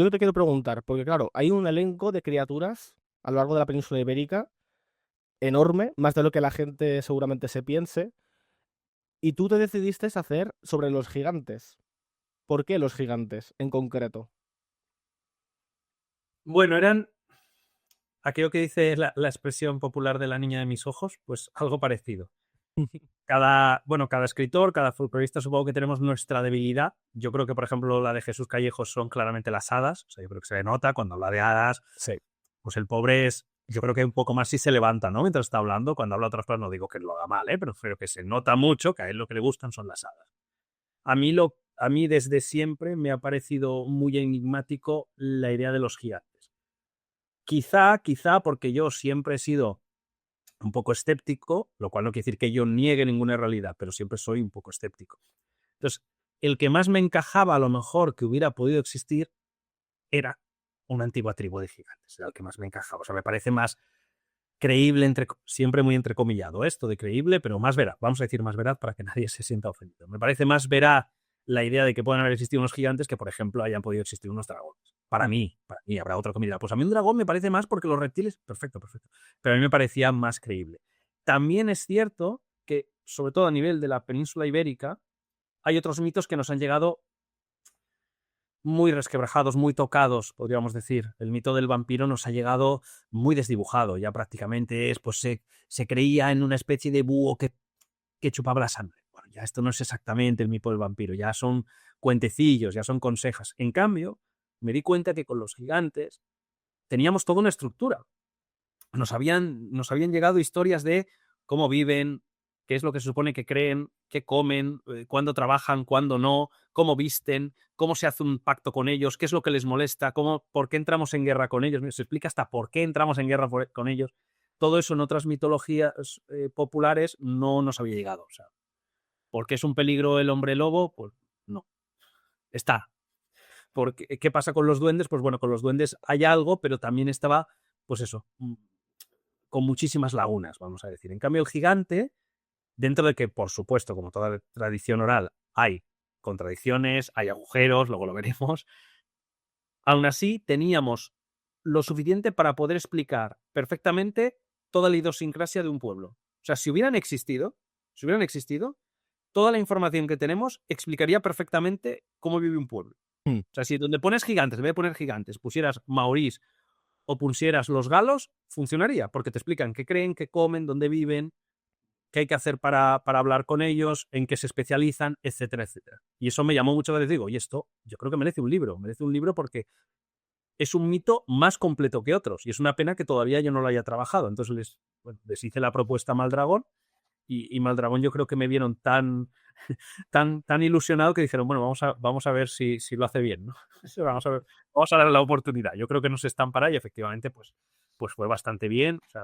yo te quiero preguntar, porque claro, hay un elenco de criaturas a lo largo de la península ibérica enorme, más de lo que la gente seguramente se piense, y tú te decidiste a hacer sobre los gigantes. ¿Por qué los gigantes en concreto? Bueno, eran aquello que dice la expresión popular de la niña de mis ojos, pues algo parecido. Cada escritor, cada folclorista, supongo que tenemos nuestra debilidad. Yo creo que, por ejemplo, la de Jesús Callejos son claramente las hadas. O sea, yo creo que se le nota cuando habla de hadas. Sí. Pues el pobre es, yo creo que un poco más sí se levanta, ¿no? Mientras está hablando. Cuando habla otras cosas no digo que lo haga mal, pero creo que se nota mucho que a él lo que le gustan son las hadas. A mí desde siempre me ha parecido muy enigmático la idea de los gigantes. Quizá porque yo siempre he sido un poco escéptico, lo cual no quiere decir que yo niegue ninguna realidad, pero siempre soy un poco escéptico. Entonces, el que más me encajaba a lo mejor que hubiera podido existir era una antigua tribu de gigantes, era el que más me encajaba. O sea, me parece más creíble, siempre muy entrecomillado esto de creíble, pero más veraz. Vamos a decir más veraz para que nadie se sienta ofendido. Me parece más veraz la idea de que puedan haber existido unos gigantes que, por ejemplo, hayan podido existir unos dragones. Para mí, habrá otra comida. Pues a mí un dragón me parece más porque los reptiles, perfecto. Pero a mí me parecía más creíble. También es cierto que, sobre todo a nivel de la península ibérica, hay otros mitos que nos han llegado muy resquebrajados, muy tocados, podríamos decir. El mito del vampiro nos ha llegado muy desdibujado, ya prácticamente es, pues se creía en una especie de búho que chupaba la sangre. Bueno, ya esto no es exactamente el mito del vampiro, ya son cuentecillos, ya son consejas. En cambio, me di cuenta que con los gigantes teníamos toda una estructura. Nos habían llegado historias de cómo viven, qué es lo que se supone que creen, qué comen, cuándo trabajan, cuándo no, cómo visten, cómo se hace un pacto con ellos, qué es lo que les molesta, por qué entramos en guerra con ellos. Se explica hasta por qué entramos en guerra con ellos. Todo eso en otras mitologías populares no nos había llegado. O sea, ¿por qué es un peligro el hombre lobo? Pues no. Está. ¿Qué pasa con los duendes? Pues bueno, con los duendes hay algo, pero también estaba, pues eso, con muchísimas lagunas, vamos a decir. En cambio, el gigante, dentro de que, por supuesto, como toda tradición oral, hay contradicciones, hay agujeros, luego lo veremos, aún así teníamos lo suficiente para poder explicar perfectamente toda la idiosincrasia de un pueblo. O sea, si hubieran existido, toda la información que tenemos explicaría perfectamente cómo vive un pueblo. Hmm. O sea, si donde pones gigantes, en vez de poner gigantes, pusieras maorís o pusieras los galos, funcionaría, porque te explican qué creen, qué comen, dónde viven, qué hay que hacer para hablar con ellos, en qué se especializan, etcétera, etcétera. Y eso me llamó mucho la atención. Digo, y esto yo creo que merece un libro porque es un mito más completo que otros, y es una pena que todavía yo no lo haya trabajado. Entonces les hice la propuesta a Maldragón, y Maldragón yo creo que me vieron tan ilusionado que dijeron, bueno, vamos a ver si lo hace bien, ¿no? Vamos a darle la oportunidad. Yo creo que no se estampará y efectivamente pues fue bastante bien. O sea,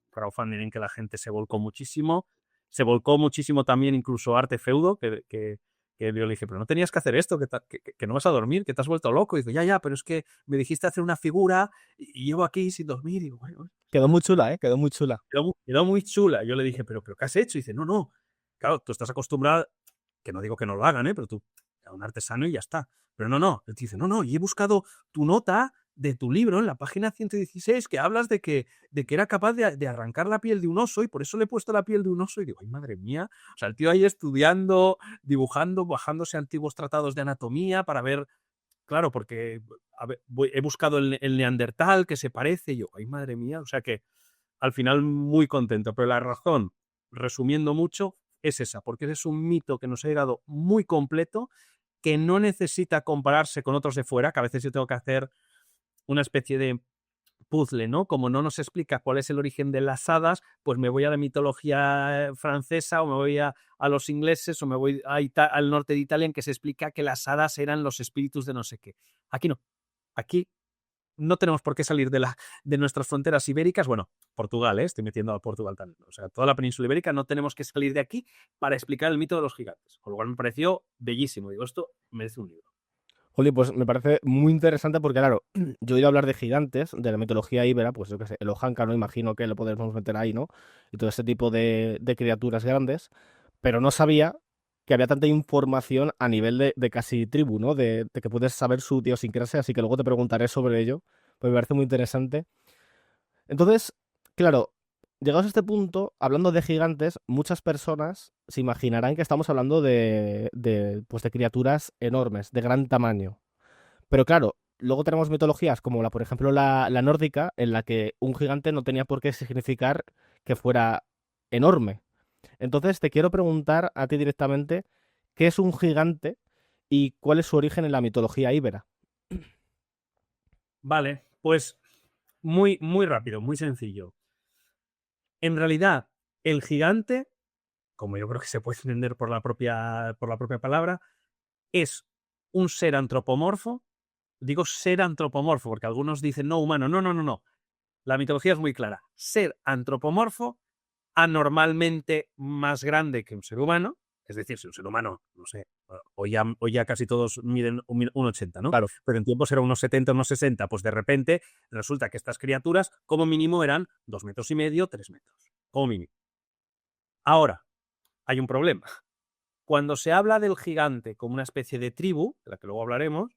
crowdfunding en que la gente se volcó muchísimo. Se volcó muchísimo también incluso Arte Feudo, que yo le dije, pero no tenías que hacer esto, que no vas a dormir, que te has vuelto loco. Y dice, ya, pero es que me dijiste hacer una figura y llevo aquí sin dormir. Y digo, bueno, Quedó muy chula, ¿eh? Quedó muy chula. quedó muy chula. Yo le dije, pero ¿qué has hecho? Y dice, no. Claro, tú estás acostumbrado, que no digo que no lo hagan, pero tú, a un artesano y ya está. Pero no. Él te dice, no, y he buscado tu nota de tu libro en la página 116 que hablas de que era capaz de arrancar la piel de un oso y por eso le he puesto la piel de un oso. Y digo, ay, madre mía. O sea, el tío ahí estudiando, dibujando, bajándose antiguos tratados de anatomía para ver. Claro, porque he buscado el neandertal que se parece. Y yo, ay, madre mía. O sea que al final muy contento. Pero la razón, resumiendo mucho, es esa, porque ese es un mito que nos ha llegado muy completo, que no necesita compararse con otros de fuera, que a veces yo tengo que hacer una especie de puzzle, ¿no? Como no nos explica cuál es el origen de las hadas, pues me voy a la mitología francesa o me voy a los ingleses o me voy al norte de Italia en que se explica que las hadas eran los espíritus de no sé qué. Aquí no. Aquí no tenemos por qué salir de nuestras fronteras ibéricas. Bueno, Portugal, estoy metiendo a Portugal también. O sea, toda la península ibérica no tenemos que salir de aquí para explicar el mito de los gigantes. Con lo cual me pareció bellísimo. Digo, esto merece un libro. Jolly, pues me parece muy interesante porque, claro, yo he oído hablar de gigantes, de la mitología íbera, pues yo qué sé, el Ojanka, no imagino que lo podemos meter ahí, ¿no? Y todo ese tipo de criaturas grandes, pero no sabía que había tanta información a nivel de casi tribu, ¿no? De que puedes saber su idiosincrasia, así que luego te preguntaré sobre ello, pues me parece muy interesante. Entonces, claro, llegados a este punto, hablando de gigantes, muchas personas se imaginarán que estamos hablando pues de criaturas enormes, de gran tamaño. Pero claro, luego tenemos mitologías como por ejemplo, la nórdica, en la que un gigante no tenía por qué significar que fuera enorme. Entonces, te quiero preguntar a ti directamente, ¿qué es un gigante y cuál es su origen en la mitología íbera? Vale, pues muy, muy rápido, muy sencillo. En realidad, el gigante, como yo creo que se puede entender por la propia palabra, es un ser antropomorfo. Digo ser antropomorfo, porque algunos dicen no humano. No, no, no, no. La mitología es muy clara. Ser antropomorfo, anormalmente más grande que un ser humano. Es decir, si un ser humano, no sé, hoy ya casi todos miden 1,80, ¿no? Claro. Pero en tiempos era unos 70, unos 60. Pues de repente resulta que estas criaturas, como mínimo, eran 2,5 metros, 3 metros. Como mínimo. Ahora, hay un problema. Cuando se habla del gigante como una especie de tribu, de la que luego hablaremos,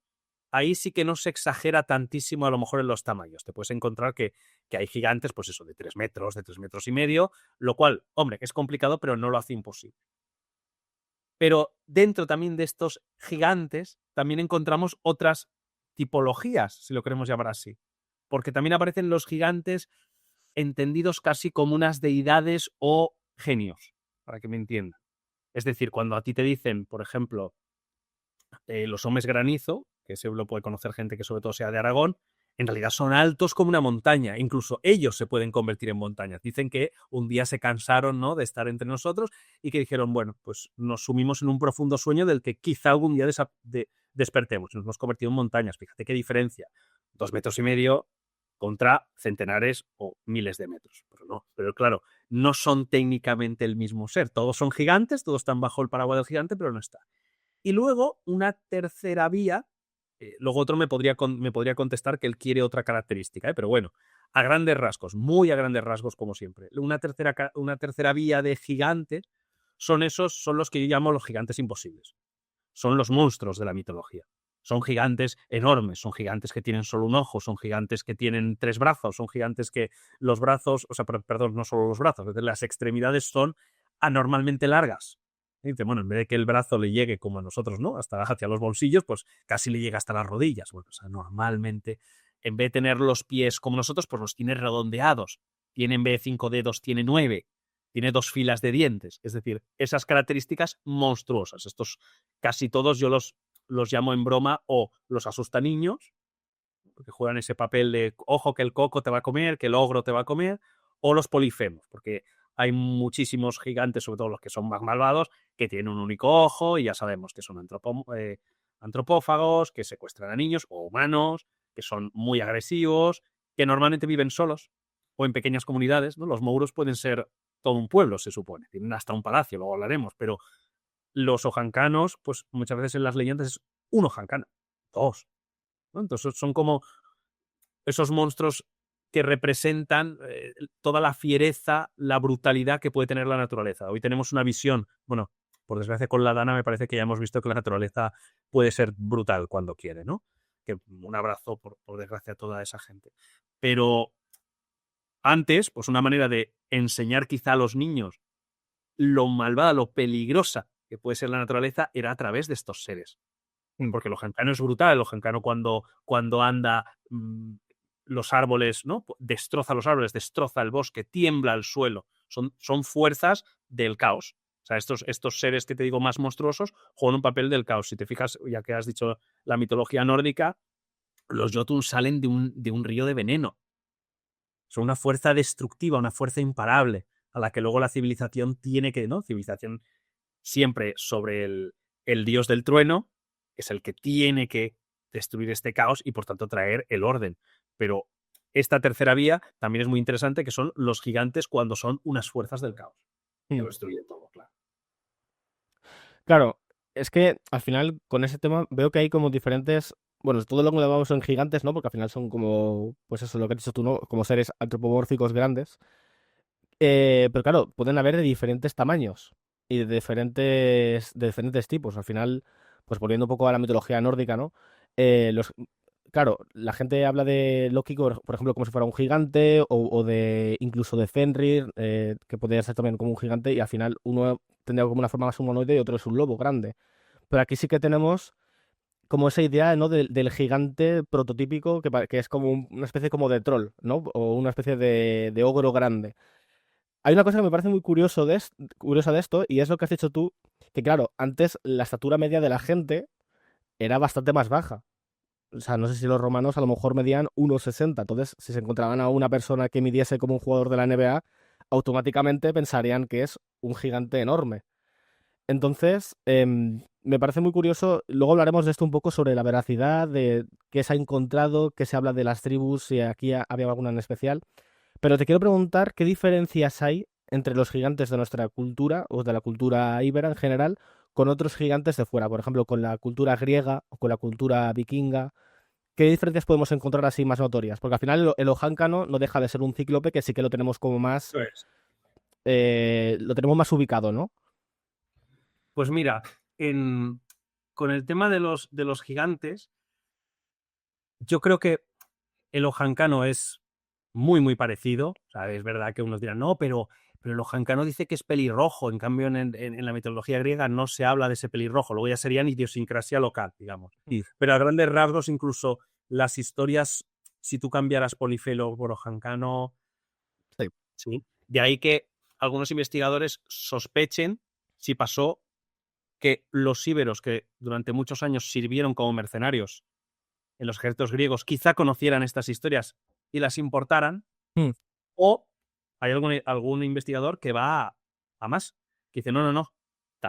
ahí sí que no se exagera tantísimo a lo mejor en los tamaños. Te puedes encontrar que hay gigantes, pues eso, de 3 metros, de 3,5 metros, lo cual, hombre, es complicado, pero no lo hace imposible. Pero dentro también de estos gigantes, también encontramos otras tipologías, si lo queremos llamar así. Porque también aparecen los gigantes entendidos casi como unas deidades o genios, para que me entiendan. Es decir, cuando a ti te dicen, por ejemplo, los hombres granizo, que se lo puede conocer gente que sobre todo sea de Aragón, en realidad son altos como una montaña. Incluso ellos se pueden convertir en montañas. Dicen que un día se cansaron, ¿no?, de estar entre nosotros y que dijeron, bueno, pues nos sumimos en un profundo sueño del que quizá algún día despertemos. Nos hemos convertido en montañas. Fíjate qué diferencia. 2,5 metros contra centenares o miles de metros. Pero claro, no son técnicamente el mismo ser. Todos son gigantes, todos están bajo el paraguas del gigante, pero no está. Y luego una tercera vía, luego otro me podría contestar que él quiere otra característica, pero bueno, a grandes rasgos, muy a grandes rasgos como siempre. Una tercera vía de gigantes son los que yo llamo los gigantes imposibles. Son los monstruos de la mitología. Son gigantes enormes, son gigantes que tienen solo un ojo, son gigantes que tienen 3 brazos, son gigantes que los brazos, o sea, perdón, no solo los brazos, las extremidades son anormalmente largas. Y dice, bueno, en vez de que el brazo le llegue como a nosotros, ¿no?, hasta hacia los bolsillos, pues casi le llega hasta las rodillas. Bueno, o sea, normalmente, en vez de tener los pies como nosotros, pues los tiene redondeados. Tiene, en vez de 5 dedos, tiene 9. Tiene 2 filas de dientes. Es decir, esas características monstruosas. Estos casi todos yo los llamo en broma o los asusta niños, porque juegan ese papel de ojo que el coco te va a comer, que el ogro te va a comer, o los polifemos, porque hay muchísimos gigantes, sobre todo los que son más malvados, que tienen un único ojo y ya sabemos que son antropófagos, que secuestran a niños o humanos, que son muy agresivos, que normalmente viven solos o en pequeñas comunidades, ¿no? Los mouros pueden ser todo un pueblo, se supone, tienen hasta un palacio, luego hablaremos, pero los ojancanos, pues muchas veces en las leyendas es un ojancano, 2, ¿no? Entonces son como esos monstruos que representan toda la fiereza, la brutalidad que puede tener la naturaleza. Hoy tenemos una visión, bueno, por desgracia con la Dana me parece que ya hemos visto que la naturaleza puede ser brutal cuando quiere, ¿no? Que un abrazo, por desgracia, a toda esa gente. Pero antes, pues una manera de enseñar quizá a los niños lo malvada, lo peligrosa que puede ser la naturaleza era a través de estos seres. Porque el ojancano es brutal, el ojancano cuando anda los árboles, ¿no?, destroza los árboles, destroza el bosque, tiembla el suelo. Son fuerzas del caos. O sea, estos seres que te digo más monstruosos juegan un papel del caos. Si te fijas, ya que has dicho la mitología nórdica, los Jotun salen de un río de veneno. Son una fuerza destructiva, una fuerza imparable, a la que luego la civilización tiene que, ¿no? Civilización siempre sobre el dios del trueno, que es el que tiene que destruir este caos y por tanto traer el orden. Pero esta tercera vía también es muy interesante, que son los gigantes cuando son unas fuerzas del caos. Que lo destruye todo, claro. Claro, es que al final con ese tema veo que hay como diferentes, bueno, todo lo que llamamos son gigantes, ¿no? Porque al final son como, pues eso, lo que has dicho tú, ¿no? Como seres antropomórficos grandes. Pero claro, pueden haber de diferentes tamaños. y de diferentes tipos. Al final, pues volviendo un poco a la mitología nórdica, ¿no? Claro, la gente habla de Loki, por ejemplo, como si fuera un gigante, o de incluso de Fenrir, que podría ser también como un gigante, y al final uno tendría como una forma más humanoide y otro es un lobo grande. Pero aquí sí que tenemos como esa idea, ¿no? del gigante prototípico que es como una especie como de troll, ¿no? O una especie de ogro grande. Hay una cosa que me parece muy curiosa de esto, y es lo que has dicho tú, que claro, antes la estatura media de la gente era bastante más baja. O sea, no sé si los romanos a lo mejor medían 1,60. Entonces, si se encontraban a una persona que midiese como un jugador de la NBA, automáticamente pensarían que es un gigante enorme. Entonces, me parece muy curioso. Luego hablaremos de esto un poco sobre la veracidad, de qué se ha encontrado, qué se habla de las tribus, si aquí había alguna en especial. Pero te quiero preguntar qué diferencias hay entre los gigantes de nuestra cultura, o de la cultura íbera en general, con otros gigantes de fuera. Por ejemplo, con la cultura griega o con la cultura vikinga. ¿Qué diferencias podemos encontrar así más notorias? Porque al final el ojáncano no deja de ser un cíclope que sí que lo tenemos como más, Pues, lo tenemos más ubicado, ¿no? pues mira, con el tema de los gigantes, yo creo que el ojancano es muy, muy parecido. O sea, es verdad que unos dirán, no, pero el ojancano dice que es pelirrojo. En cambio, en la mitología griega no se habla de ese pelirrojo. Luego ya serían idiosincrasia local, digamos. Mm. Pero a grandes rasgos, incluso las historias, si tú cambiaras Polifelo por ojancano, Sí. sí. De ahí que algunos investigadores sospechen si pasó que los íberos que durante muchos años sirvieron como mercenarios en los ejércitos griegos quizá conocieran estas historias y las importaran, Mm. o hay algún investigador que va a más, que dice, no, no, no,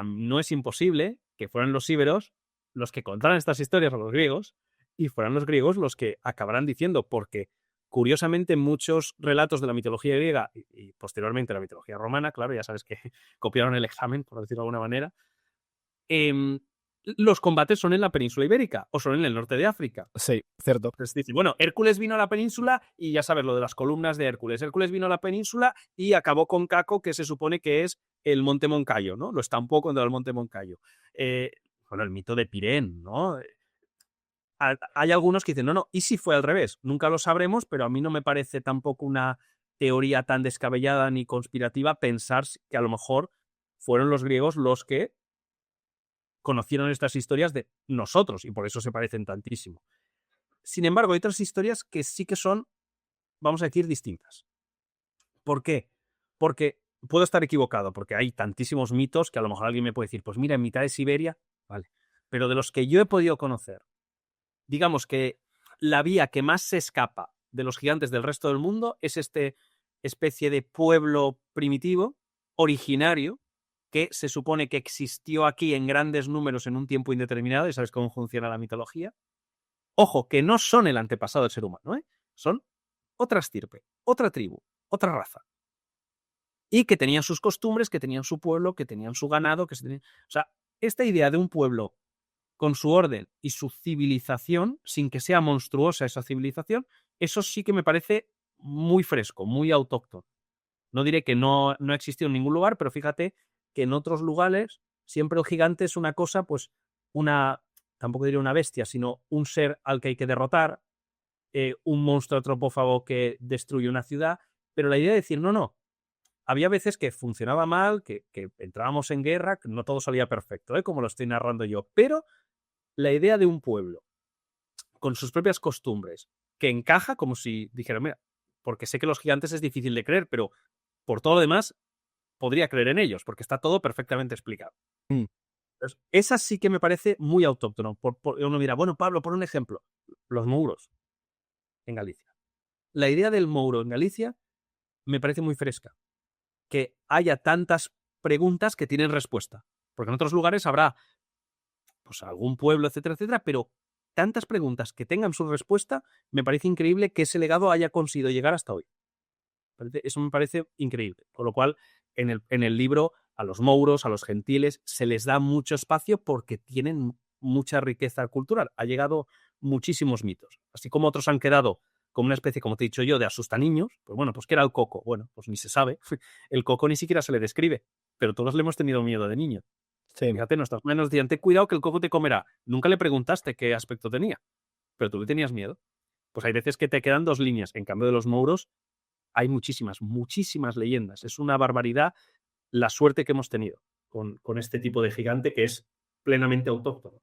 no es imposible que fueran los íberos los que contaran estas historias a los griegos y fueran los griegos los que acabarán diciendo, porque curiosamente muchos relatos de la mitología griega y posteriormente la mitología romana, claro, ya sabes que copiaron el examen, por decirlo de alguna manera, em, los combates son en la península ibérica o son en el norte de África. Sí, cierto. Entonces dice, bueno, Hércules vino a la península y ya sabes lo de las columnas de Hércules. Hércules vino a la península y acabó con Caco, que se supone que es el Monte Moncayo, ¿no? Lo estampó contra el Monte Moncayo. Bueno, el mito de Pirén, ¿no? Hay algunos que dicen, no, no, ¿y si fue al revés? Nunca lo sabremos, pero a mí no me parece tampoco una teoría tan descabellada ni conspirativa pensar que a lo mejor fueron los griegos los que conocieron estas historias de nosotros y por eso se parecen tantísimo. Sin embargo, hay otras historias que sí que son, vamos a decir, distintas. ¿Por qué? Porque puedo estar equivocado, porque hay tantísimos mitos que a lo mejor alguien me puede decir, pues mira, en mitad de Siberia, vale. Pero de los que yo he podido conocer, digamos que la vía que más se escapa de los gigantes del resto del mundo es este especie de pueblo primitivo, originario, que se supone que existió aquí en grandes números en un tiempo indeterminado, y sabes cómo funciona la mitología. Ojo, que no son el antepasado del ser humano, ¿eh? Son otra estirpe, otra tribu, otra raza. Y que tenían sus costumbres, que tenían su pueblo, que tenían su ganado, que se tenían... O sea, esta idea de un pueblo con su orden y su civilización, sin que sea monstruosa esa civilización, eso sí que me parece muy fresco, muy autóctono. No diré que no ha existido en ningún lugar, pero fíjate que en otros lugares siempre el gigante es una cosa, pues tampoco diría una bestia, sino un ser al que hay que derrotar, un monstruo antropófago que destruye una ciudad, pero la idea de decir, no, no, había veces que funcionaba mal, que entrábamos en guerra, que no todo salía perfecto, como lo estoy narrando yo, pero la idea de un pueblo con sus propias costumbres, que encaja como si dijera, mira, porque sé que los gigantes es difícil de creer, pero por todo lo demás podría creer en ellos, porque está todo perfectamente explicado. Mm. Entonces, esa sí que me parece muy autóctono. Uno mira, bueno, Pablo, por un ejemplo, los mouros en Galicia. La idea del mouro en Galicia me parece muy fresca. Que haya tantas preguntas que tienen respuesta. Porque en otros lugares habrá pues algún pueblo, etcétera, etcétera, pero tantas preguntas que tengan su respuesta, me parece increíble que ese legado haya conseguido llegar hasta hoy. Eso me parece increíble. Con lo cual, en el libro, a los mouros, a los gentiles, se les da mucho espacio porque tienen mucha riqueza cultural. Ha llegado muchísimos mitos. Así como otros han quedado como una especie, como te he dicho yo, de asustaniños, pues bueno, pues ¿qué era el coco? Bueno, pues ni se sabe. El coco ni siquiera se le describe. pero todos le hemos tenido miedo de niño. Sí. Fíjate, nuestras madres nos decían, ten cuidado que el coco te comerá. Nunca le preguntaste qué aspecto tenía, pero tú le tenías miedo. Pues hay veces que te quedan 2 líneas. En cambio de los mouros, hay muchísimas, muchísimas leyendas. Es una barbaridad la suerte que hemos tenido con este tipo de gigante que es plenamente autóctono.